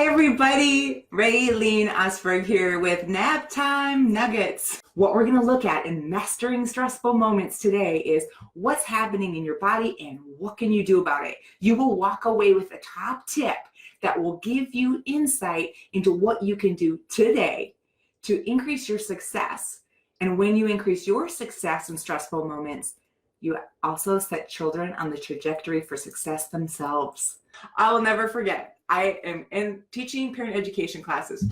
everybody, Raylene Osberg here with Naptime Nuggets. What we're going to look at in Mastering Stressful Moments today is what's happening in your body and what can you do about it. You will walk away with a top tip that will give you insight into what you can do today to increase your success. And when you increase your success in stressful moments, you also set children on the trajectory for success themselves. I will never forget. I am in teaching parent education classes.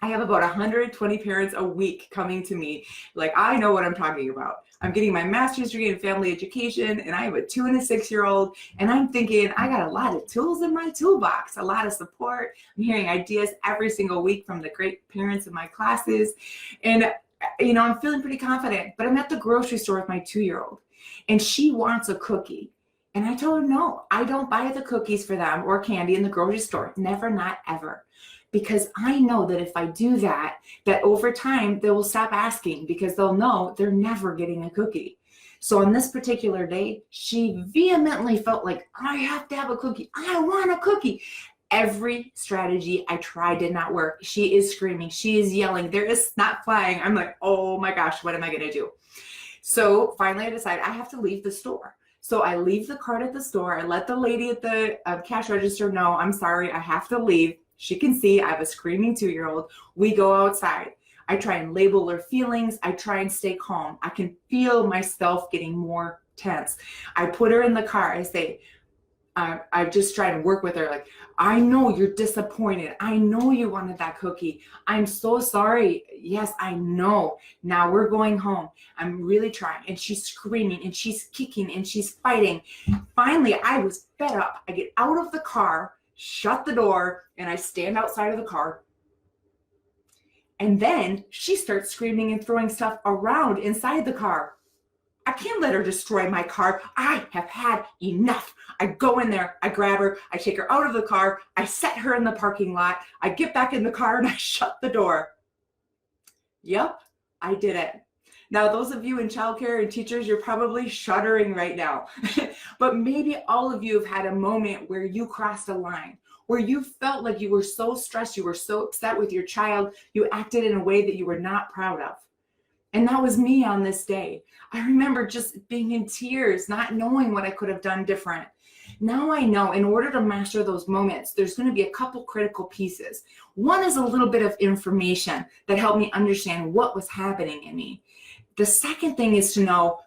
I have about 120 parents a week coming to me like, I know what I'm talking about. I'm getting my master's degree in family education and I have a 2 and a 6-year-old and I'm thinking I got a lot of tools in my toolbox, a lot of support. I'm hearing ideas every single week from the great parents in my classes. And I'm feeling pretty confident, but I'm at the grocery store with my 2-year-old and she wants a cookie. And I told her, no, I don't buy the cookies for them or candy in the grocery store. Never, not ever. Because I know that if I do that, that over time they will stop asking because they'll know they're never getting a cookie. So on this particular day, she vehemently felt like, I have to have a cookie. I want a cookie. Every strategy I tried did not work. She is screaming. She is yelling. There is snot flying. I'm like, oh my gosh, what am I going to do? So finally I decided I have to leave the store. So I leave the cart at the store. I let the lady at the cash register know, I'm sorry, I have to leave. She can see I have a screaming 2-year-old. We go outside. I try and label her feelings. I try and stay calm. I can feel myself getting more tense. I put her in the car. I say, I just try to work with her. Like, I know you're disappointed. I know you wanted that cookie. I'm so sorry. Yes, I know. Now we're going home. I'm really trying. And she's screaming and she's kicking and she's fighting. Finally, I was fed up. I get out of the car, shut the door, and I stand outside of the car. And then she starts screaming and throwing stuff around inside the car. I can't let her destroy my car. I have had enough. I go in there, I grab her, I take her out of the car, I set her in the parking lot, I get back in the car and I shut the door. Yep, I did it. Now, those of you in childcare and teachers, you're probably shuddering right now. But maybe all of you have had a moment where you crossed a line, where you felt like you were so stressed, you were so upset with your child, you acted in a way that you were not proud of. And that was me on this day. I remember just being in tears, not knowing what I could have done different. Now I know in order to master those moments, there's going to be a couple critical pieces. One is a little bit of information that helped me understand what was happening in me. The second thing is to know,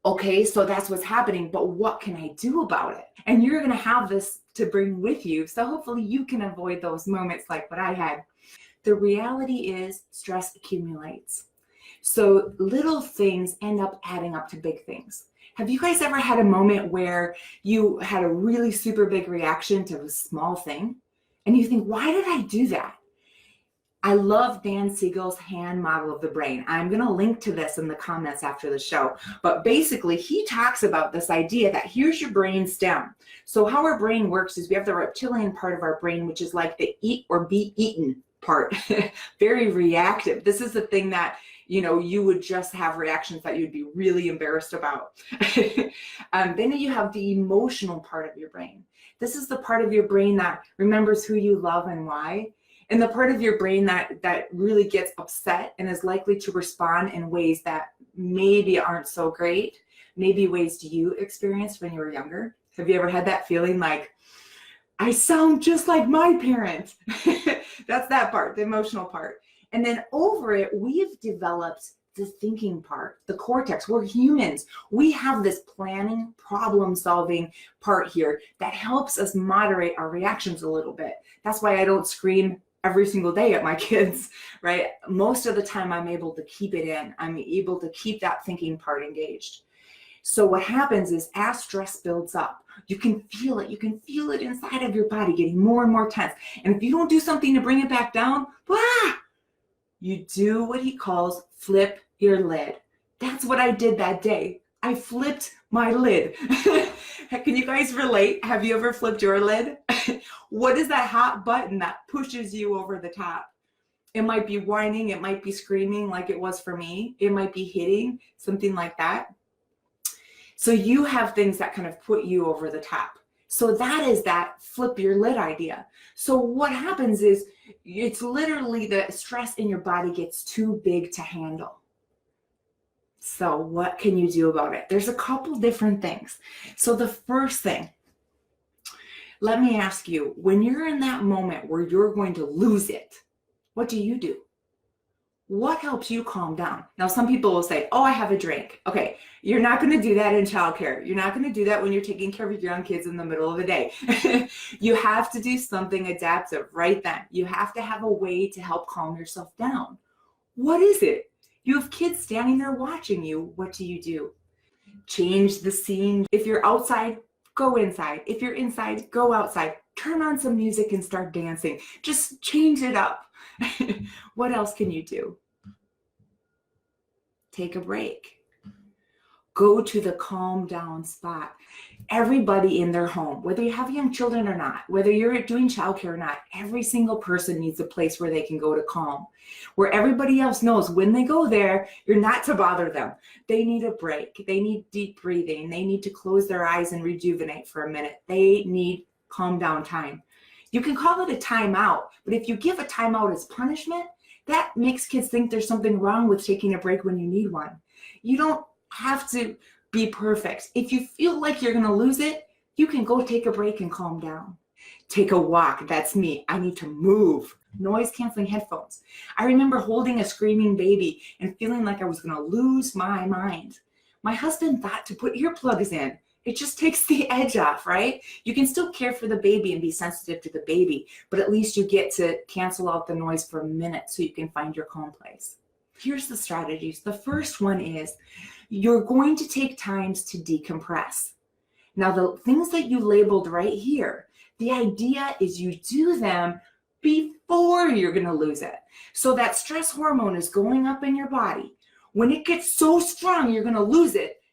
okay, so that's what's happening, but what can I do about it? And you're going to have this to bring with you. So hopefully you can avoid those moments like what I had. The reality is stress accumulates. So little things end up adding up to big things. Have you guys ever had a moment where you had a really super big reaction to a small thing? And you think, why did I do that? I love Dan Siegel's hand model of the brain. I'm going to link to this in the comments after the show. But basically, he talks about this idea that here's your brain stem. So how our brain works is we have the reptilian part of our brain, which is like the eat or be eaten part. Very reactive. This is the thing that you would just have reactions that you'd be really embarrassed about. Then you have the emotional part of your brain. This is the part of your brain that remembers who you love and why. And the part of your brain that really gets upset and is likely to respond in ways that maybe aren't so great, maybe ways you experienced when you were younger. Have you ever had that feeling like, I sound just like my parents? That's that part, the emotional part. And then over it, we've developed the thinking part, the cortex. We're humans. We have this planning, problem-solving part here that helps us moderate our reactions a little bit. That's why I don't scream every single day at my kids, right? Most of the time, I'm able to keep it in. I'm able to keep that thinking part engaged. So what happens is as stress builds up, you can feel it. You can feel it inside of your body getting more and more tense. And if you don't do something to bring it back down, you do what he calls flip your lid. That's what I did that day. I flipped my lid. Can you guys relate? Have you ever flipped your lid? What is that hot button that pushes you over the top? It might be whining. It might be screaming like it was for me. It might be hitting, something like that. So you have things that kind of put you over the top. So that is that flip your lid idea. So what happens is it's literally the stress in your body gets too big to handle. So what can you do about it? There's a couple different things. So the first thing, let me ask you, when you're in that moment where you're going to lose it, what do? What helps you calm down? Now, some people will say, oh, I have a drink. Okay, you're not going to do that in childcare. You're not going to do that when you're taking care of your young kids in the middle of the day. You have to do something adaptive right then. You have to have a way to help calm yourself down. What is it? You have kids standing there watching you. What do? Change the scene. If you're outside, go inside. If you're inside, go outside. Turn on some music and start dancing. Just change it up. What else can you do? Take a break. Go to the calm down spot. Everybody in their home, whether you have young children or not, whether you're doing childcare or not, every single person needs a place where they can go to calm, where everybody else knows when they go there, you're not to bother them. They need a break. They need deep breathing. They need to close their eyes and rejuvenate for a minute. They need calm down time. You can call it a timeout, but if you give a timeout as punishment, that makes kids think there's something wrong with taking a break when you need one. You don't have to be perfect. If you feel like you're going to lose it, you can go take a break and calm down. Take a walk. That's me. I need to move. Noise canceling headphones. I remember holding a screaming baby and feeling like I was going to lose my mind. My husband thought to put earplugs in. It just takes the edge off, right? You can still care for the baby and be sensitive to the baby, but at least you get to cancel out the noise for a minute so you can find your calm place. Here's the strategies. The first one is you're going to take times to decompress. Now, the things that you labeled right here, the idea is you do them before you're going to lose it. So that stress hormone is going up in your body. When it gets so strong, you're going to lose it.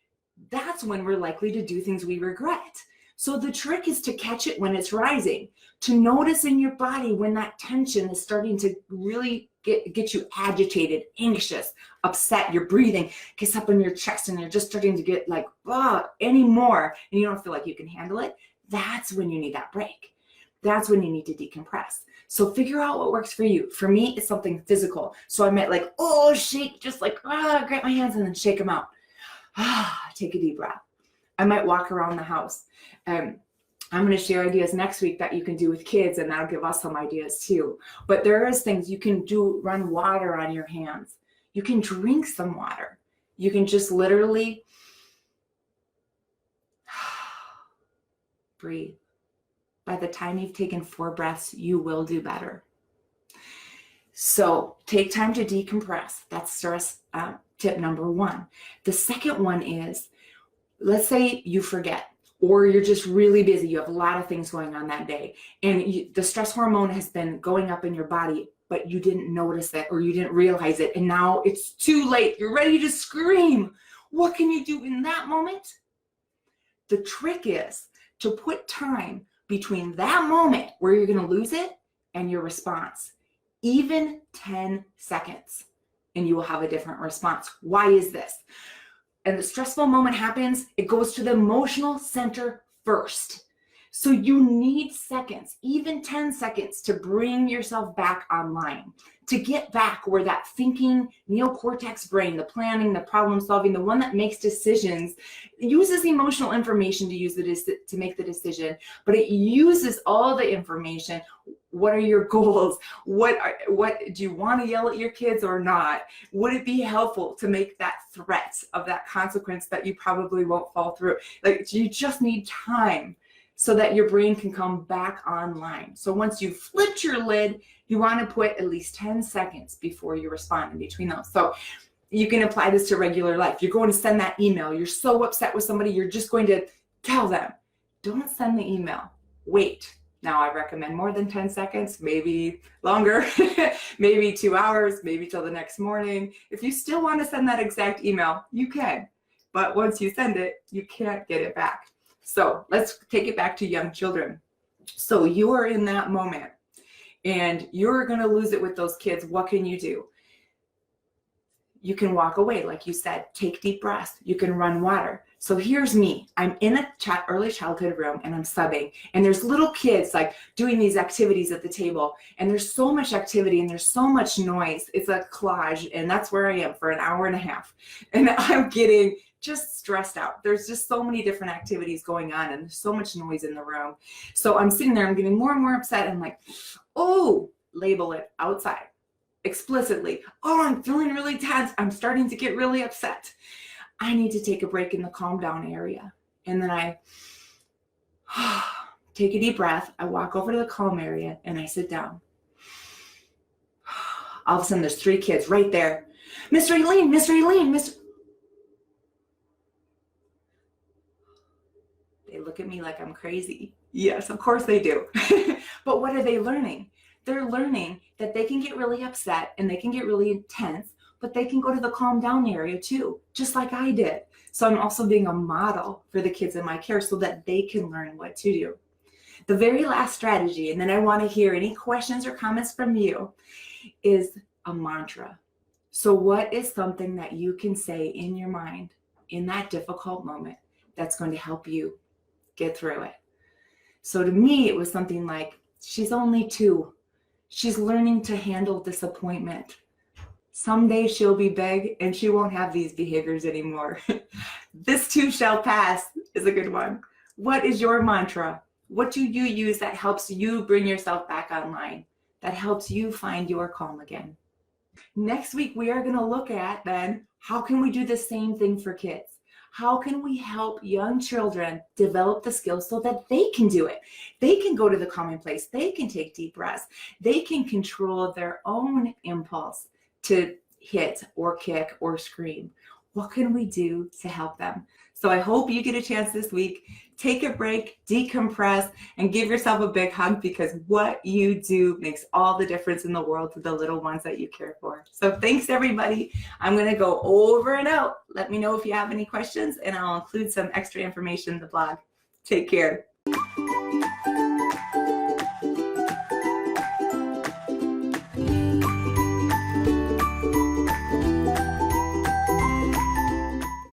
That's when we're likely to do things we regret. So the trick is to catch it when it's rising, to notice in your body when that tension is starting to really get you agitated, anxious, upset, your breathing gets up in your chest and you're just starting to get like, any more, and you don't feel like you can handle it. That's when you need that break. That's when you need to decompress. So figure out what works for you. For me, it's something physical. So I might like, shake, just like, grab my hands and then shake them out. Take a deep breath. I might walk around the house. I'm going to share ideas next week that you can do with kids, and that'll give us some ideas too. But there is things you can do, run water on your hands. You can drink some water. You can just literally breathe. By the time you've taken 4 breaths, you will do better. So take time to decompress. That's stress tip number 1. The second one is, let's say you forget, or you're just really busy. You have a lot of things going on that day, and the stress hormone has been going up in your body, but you didn't notice it or you didn't realize it, and now it's too late. You're ready to scream. What can you do in that moment? The trick is to put time between that moment where you're going to lose it and your response, even 10 seconds, and you will have a different response. Why is this? And the stressful moment happens, it goes to the emotional center first. So you need seconds, even 10 seconds, to bring yourself back online, to get back where that thinking neocortex brain, the planning, the problem solving, the one that makes decisions, uses emotional information to make the decision, but it uses all the information. What are your goals? What do you want to yell at your kids or not? Would it be helpful to make that threat of that consequence that you probably won't fall through? Like, you just need time so that your brain can come back online. So once you've flipped your lid, you want to put at least 10 seconds before you respond in between those. So you can apply this to regular life. You're going to send that email. You're so upset with somebody, you're just going to tell them, don't send the email. Wait. Now, I recommend more than 10 seconds, maybe longer, maybe 2 hours, maybe till the next morning. If you still want to send that exact email, you can. But once you send it, you can't get it back. So let's take it back to young children. So you are in that moment and you're going to lose it with those kids. What can you do? You can walk away, like you said, take deep breaths. You can run water. So here's me. I'm in a early childhood room and I'm subbing, and there's little kids like doing these activities at the table, and there's so much activity and there's so much noise. It's a collage, and that's where I am for an hour and a half. And I'm getting just stressed out. There's just so many different activities going on and there's so much noise in the room. So I'm sitting there, I'm getting more and more upset. I'm like, oh, label it outside explicitly. Oh, I'm feeling really tense. I'm starting to get really upset. I need to take a break in the calm down area. And then I take a deep breath. I walk over to the calm area and I sit down. All of a sudden, there's 3 kids right there. Mr. Eileen, Mr. Eileen, Mr. They look at me like I'm crazy. Yes, of course they do. But what are they learning? They're learning that they can get really upset and they can get really intense, but they can go to the calm down area too, just like I did. So I'm also being a model for the kids in my care so that they can learn what to do. The very last strategy, and then I want to hear any questions or comments from you, is a mantra. So what is something that you can say in your mind in that difficult moment that's going to help you get through it? So to me, it was something like, she's only 2. She's learning to handle disappointment. Someday she'll be big and she won't have these behaviors anymore. This too shall pass is a good one. What is your mantra? What do you use that helps you bring yourself back online? That helps you find your calm again? Next week, we are going to look at then, how can we do the same thing for kids? How can we help young children develop the skills so that they can do it? They can go to the calming place. They can take deep breaths. They can control their own impulse to hit or kick or scream. What can we do to help them? So I hope you get a chance this week. Take a break, decompress, and give yourself a big hug, because what you do makes all the difference in the world to the little ones that you care for. So thanks, everybody. I'm going to go over and out. Let me know if you have any questions, and I'll include some extra information in the blog. Take care.